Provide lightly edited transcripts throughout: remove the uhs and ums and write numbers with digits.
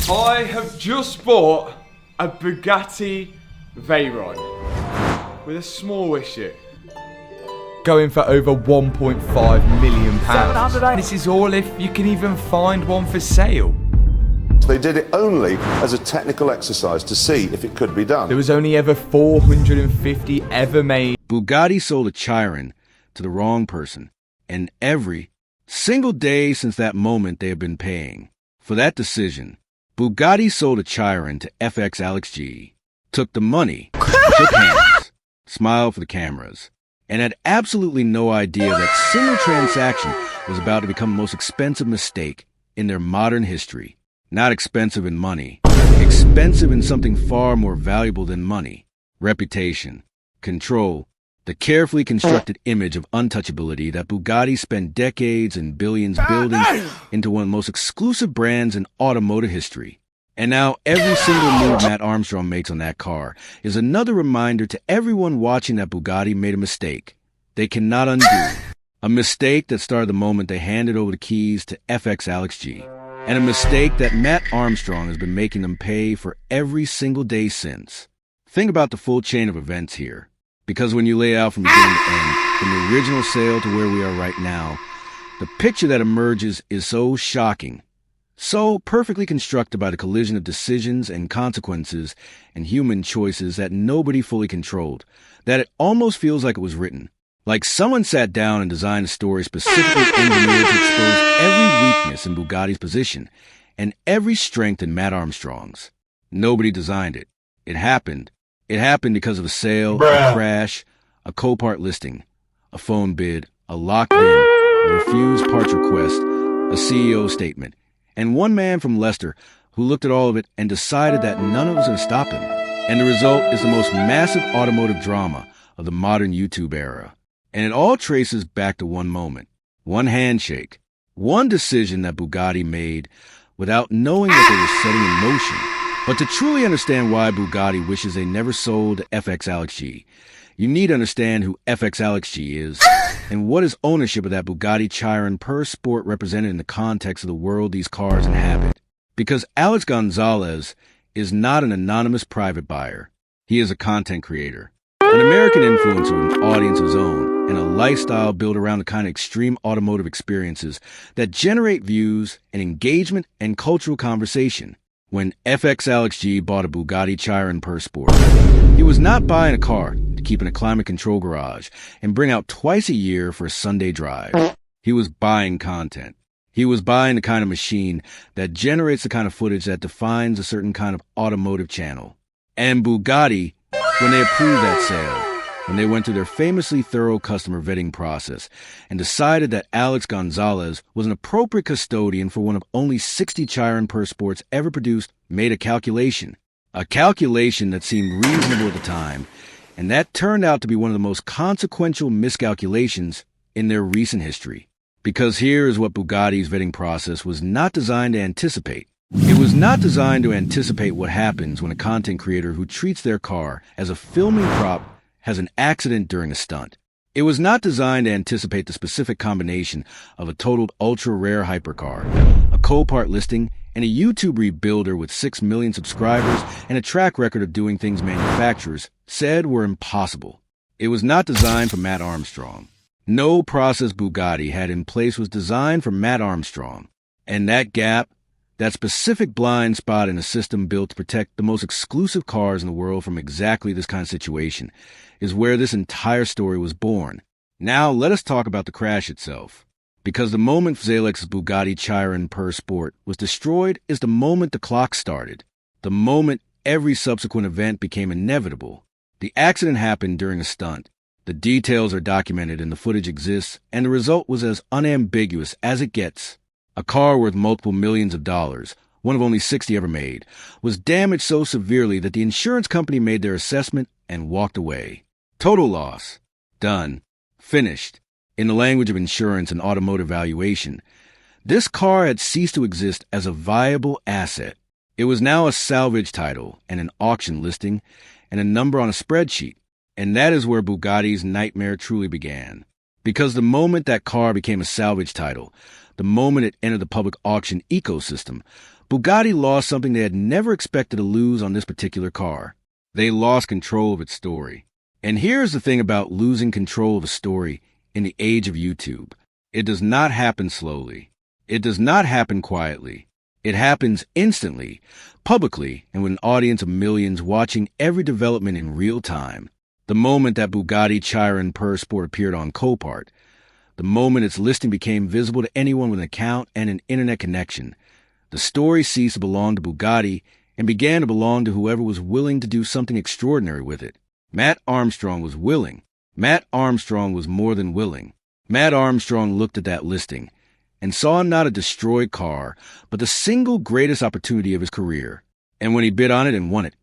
I have just bought a Bugatti Veyron with a small issue. Going for over £1.5 million. This is all if you can even find one for sale. They did it only as a technical exercise to see if it could be done. There was only ever 450 ever made. Bugatti sold a Chiron to the wrong person, and every single day since that moment they have been paying. For that decision, Bugatti sold a Chiron to Fxalexg, took the money, shook hands, smiled for the cameras, and had absolutely no idea that single transaction was about to become the most expensive mistake in their modern history. Not expensive in money, expensive in something far more valuable than money: reputation, control, the carefully constructed image of untouchability that Bugatti spent decades and billions building into one of the most exclusive brands in automotive history. And now every single move Mat Armstrong makes on that car is another reminder to everyone watching that Bugatti made a mistake they cannot undo. A mistake that started the moment they handed over the keys to Fxalexg. And a mistake that Mat Armstrong has been making them pay for every single day since. Think about the full chain of events here. Because when you lay out from beginning to end, from the original sale to where we are right now, the picture that emerges is so shocking, so perfectly constructed by the collision of decisions and consequences and human choices that nobody fully controlled, that it almost feels like it was written. Like someone sat down and designed a story specifically engineered to expose every weakness in Bugatti's position and every strength in Mat Armstrong's. Nobody designed it. It happened. It happened because of a sale, a crash, a Copart listing, a phone bid, a locked in, a refused parts request, a CEO statement, and one man from Leicester who looked at all of it and decided that none of it was going to stop him. And the result is the most massive automotive drama of the modern YouTube era. And it all traces back to one moment, one handshake, one decision that Bugatti made without knowing what they were setting in motion. But to truly understand why Bugatti wishes they never sold Fxalexg, you need to understand who Fxalexg is and what is ownership of that Bugatti Chiron per sport represented in the context of the world these cars inhabit. Because Alex Gonzalez is not an anonymous private buyer. He is a content creator, an American influencer with an audience of his own, and a lifestyle built around the kind of extreme automotive experiences that generate views and engagement and cultural conversation. When Fxalexg bought a Bugatti Chiron per sport, he was not buying a car to keep in a climate-controlled garage and bring out twice a year for a Sunday drive. He was buying content. He was buying the kind of machine that generates the kind of footage that defines a certain kind of automotive channel. And Bugatti, when they approved that sale, when they went through their famously thorough customer vetting process and decided that Alex Gonzalez was an appropriate custodian for one of only 60 Chiron per sports ever produced, made a calculation that seemed reasonable at the time, and that turned out to be one of the most consequential miscalculations in their recent history. Because here is what Bugatti's vetting process was not designed to anticipate. It was not designed to anticipate what happens when a content creator who treats their car as a filming prop has an accident during a stunt. It was not designed to anticipate the specific combination of a totaled ultra-rare hypercar, a Copart listing, and a YouTube rebuilder with 6 million subscribers and a track record of doing things manufacturers said were impossible. It was not designed for Mat Armstrong. No process Bugatti had in place was designed for Mat Armstrong. And that gap, that specific blind spot in a system built to protect the most exclusive cars in the world from exactly this kind of situation, is where this entire story was born. Now let us talk about the crash itself. Because the moment Fxalexg's Bugatti Chiron per sport was destroyed is the moment the clock started. The moment every subsequent event became inevitable. The accident happened during a stunt. The details are documented and the footage exists, and the result was as unambiguous as it gets. A car worth multiple millions of dollars, one of only 60 ever made, was damaged so severely that the insurance company made their assessment and walked away. Total loss. Done. Finished. In the language of insurance and automotive valuation, this car had ceased to exist as a viable asset. It was now a salvage title and an auction listing and a number on a spreadsheet. And that is where Bugatti's nightmare truly began. Because the moment that car became a salvage title, the moment it entered the public auction ecosystem, Bugatti lost something they had never expected to lose on this particular car. They lost control of its story. And here's the thing about losing control of a story in the age of YouTube. It does not happen slowly. It does not happen quietly. It happens instantly, publicly, and with an audience of millions watching every development in real time. The moment that Bugatti Veyron Per Sport appeared on Copart, the moment its listing became visible to anyone with an account and an internet connection, the story ceased to belong to Bugatti and began to belong to whoever was willing to do something extraordinary with it. Mat Armstrong was willing. Mat Armstrong was more than willing. Mat Armstrong looked at that listing and saw not a destroyed car, but the single greatest opportunity of his career. And when he bid on it and won it,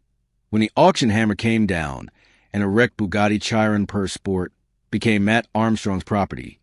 when the auction hammer came down and a wrecked Bugatti Veyron Per Sport became Mat Armstrong's property,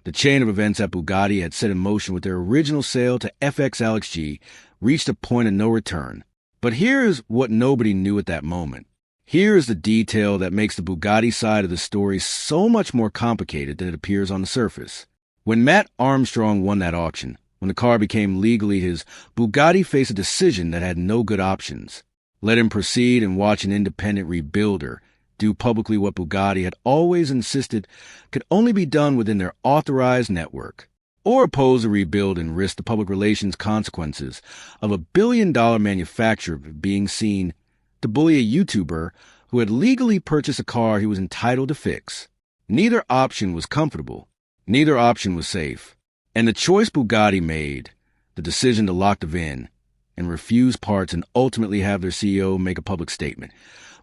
the chain of events that Bugatti had set in motion with their original sale to Fxalexg reached a point of no return. But here's what nobody knew at that moment. Here is the detail that makes the Bugatti side of the story so much more complicated than it appears on the surface. When Mat Armstrong won that auction, when the car became legally his, Bugatti faced a decision that had no good options. Let him proceed and watch an independent rebuilder do publicly what Bugatti had always insisted could only be done within their authorized network, or oppose a rebuild and risk the public relations consequences of a billion-dollar manufacturer being seen to bully a YouTuber who had legally purchased a car he was entitled to fix. Neither option was comfortable. Neither option was safe. And the choice Bugatti made, the decision to lock the VIN and refuse parts and ultimately have their CEO make a public statement,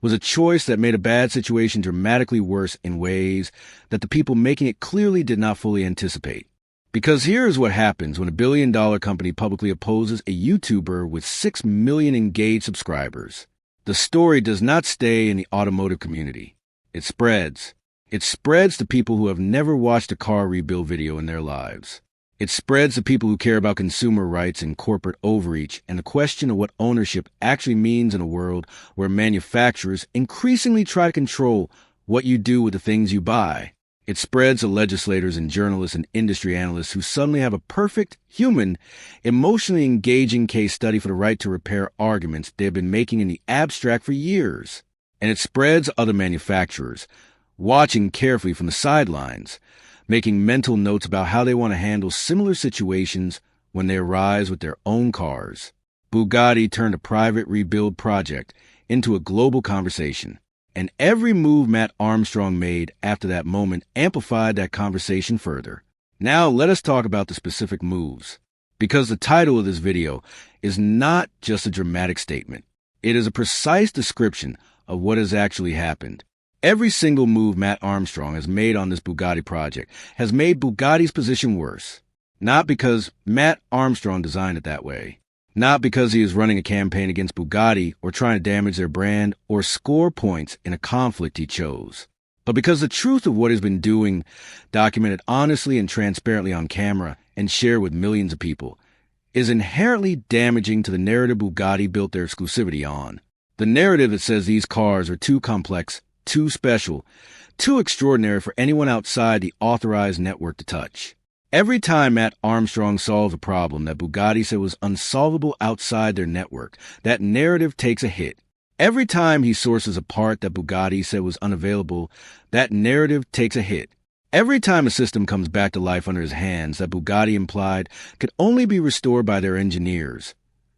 was a choice that made a bad situation dramatically worse in ways that the people making it clearly did not fully anticipate. Because here is what happens when a billion-dollar company publicly opposes a YouTuber with 6 million engaged subscribers. The story does not stay in the automotive community. It spreads. It spreads to people who have never watched a car rebuild video in their lives. It spreads to people who care about consumer rights and corporate overreach and the question of what ownership actually means in a world where manufacturers increasingly try to control what you do with the things you buy. It spreads to legislators and journalists and industry analysts who suddenly have a perfect, human, emotionally engaging case study for the right to repair arguments they have been making in the abstract for years. And it spreads other manufacturers, watching carefully from the sidelines, making mental notes about how they want to handle similar situations when they arise with their own cars. Bugatti turned a private rebuild project into a global conversation, and every move Mat Armstrong made after that moment amplified that conversation further. Now let us talk about the specific moves, because the title of this video is not just a dramatic statement. It is a precise description of what has actually happened. Every single move Mat Armstrong has made on this Bugatti project has made Bugatti's position worse. Not because Mat Armstrong designed it that way. Not because he is running a campaign against Bugatti or trying to damage their brand or score points in a conflict he chose. But because the truth of what he's been doing, documented honestly and transparently on camera and shared with millions of people, is inherently damaging to the narrative Bugatti built their exclusivity on. The narrative that says these cars are too complex, too special, too extraordinary for anyone outside the authorized network to touch. Every time Mat Armstrong solves a problem that Bugatti said was unsolvable outside their network, that narrative takes a hit. Every time he sources a part that Bugatti said was unavailable, that narrative takes a hit. Every time a system comes back to life under his hands that Bugatti implied could only be restored by their engineers,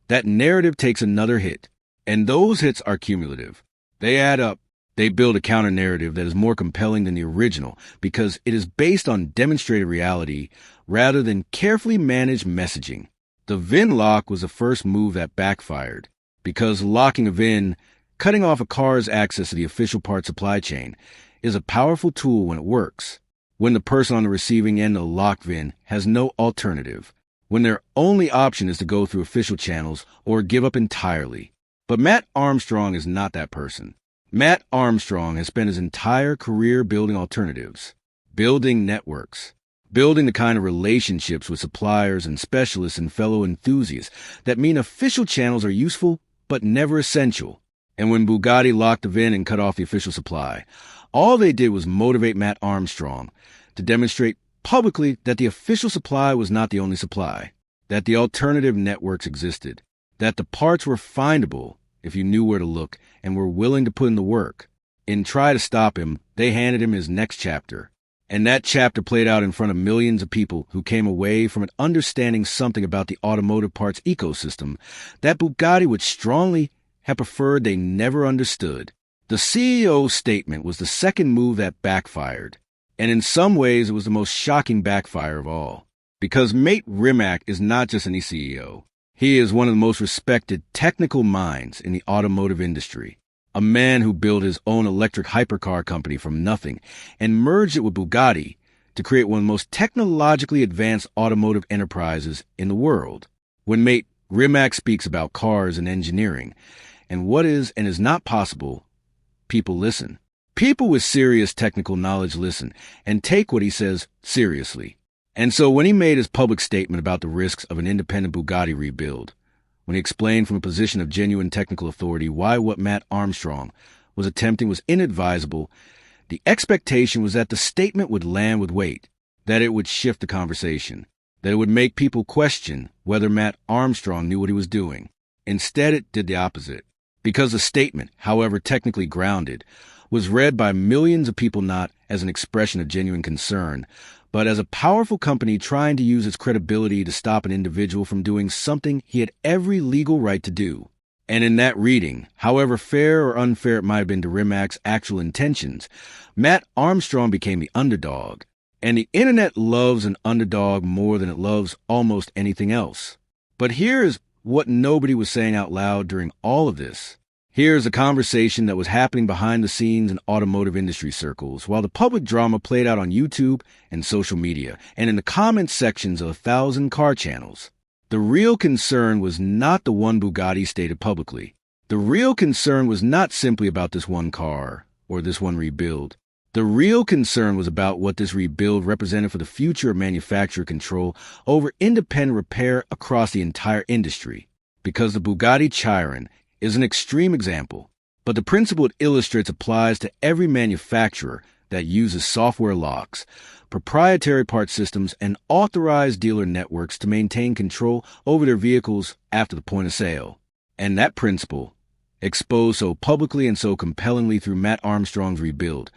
that narrative takes another hit. And those hits are cumulative. They add up. They build a counter-narrative that is more compelling than the original because it is based on demonstrated reality rather than carefully managed messaging. The VIN lock was the first move that backfired because locking a VIN, cutting off a car's access to the official part supply chain, is a powerful tool when it works. When the person on the receiving end of the locked VIN has no alternative. When their only option is to go through official channels or give up entirely. But Mat Armstrong is not that person. Mat Armstrong has spent his entire career building alternatives, building networks, building the kind of relationships with suppliers and specialists and fellow enthusiasts that mean official channels are useful but never essential. And when Bugatti locked the VIN and cut off the official supply, all they did was motivate Mat Armstrong to demonstrate publicly that the official supply was not the only supply, that the alternative networks existed. that the parts were findable if you knew where to look and were willing to put in the work. In try to stop him, they handed him his next chapter. And that chapter played out in front of millions of people who came away from it understanding something about the automotive parts ecosystem that Bugatti would strongly have preferred they never understood. The CEO's statement was the second move that backfired, and in some ways it was the most shocking backfire of all. Because Mat Armstrong is not just any CEO. He is one of the most respected technical minds in the automotive industry. A man who built his own electric hypercar company from nothing and merged it with Bugatti to create one of the most technologically advanced automotive enterprises in the world. When Mat Armstrong speaks about cars and engineering and what is and is not possible, people listen. People with serious technical knowledge listen and take what he says seriously. And so when he made his public statement about the risks of an independent Bugatti rebuild, when he explained from a position of genuine technical authority why what Mat Armstrong was attempting was inadvisable, the expectation was that the statement would land with weight, that it would shift the conversation, that it would make people question whether Mat Armstrong knew what he was doing. Instead, it did the opposite, because the statement, however technically grounded, was read by millions of people not as an expression of genuine concern, but as a powerful company trying to use its credibility to stop an individual from doing something he had every legal right to do. And in that reading, however fair or unfair it might have been to Armstrong's actual intentions, Mat Armstrong became the underdog. And the internet loves an underdog more than it loves almost anything else. But here's what nobody was saying out loud during all of this. Here's a conversation that was happening behind the scenes in automotive industry circles, while the public drama played out on YouTube and social media, and in the comment sections of 1,000 car channels. The real concern was not the one Bugatti stated publicly. The real concern was not simply about this one car or this one rebuild. The real concern was about what this rebuild represented for the future of manufacturer control over independent repair across the entire industry. Because the Bugatti Veyron is an extreme example, but the principle it illustrates applies to every manufacturer that uses software locks, proprietary part systems, and authorized dealer networks to maintain control over their vehicles after the point of sale. And that principle, exposed so publicly and so compellingly through Mat Armstrong's rebuild,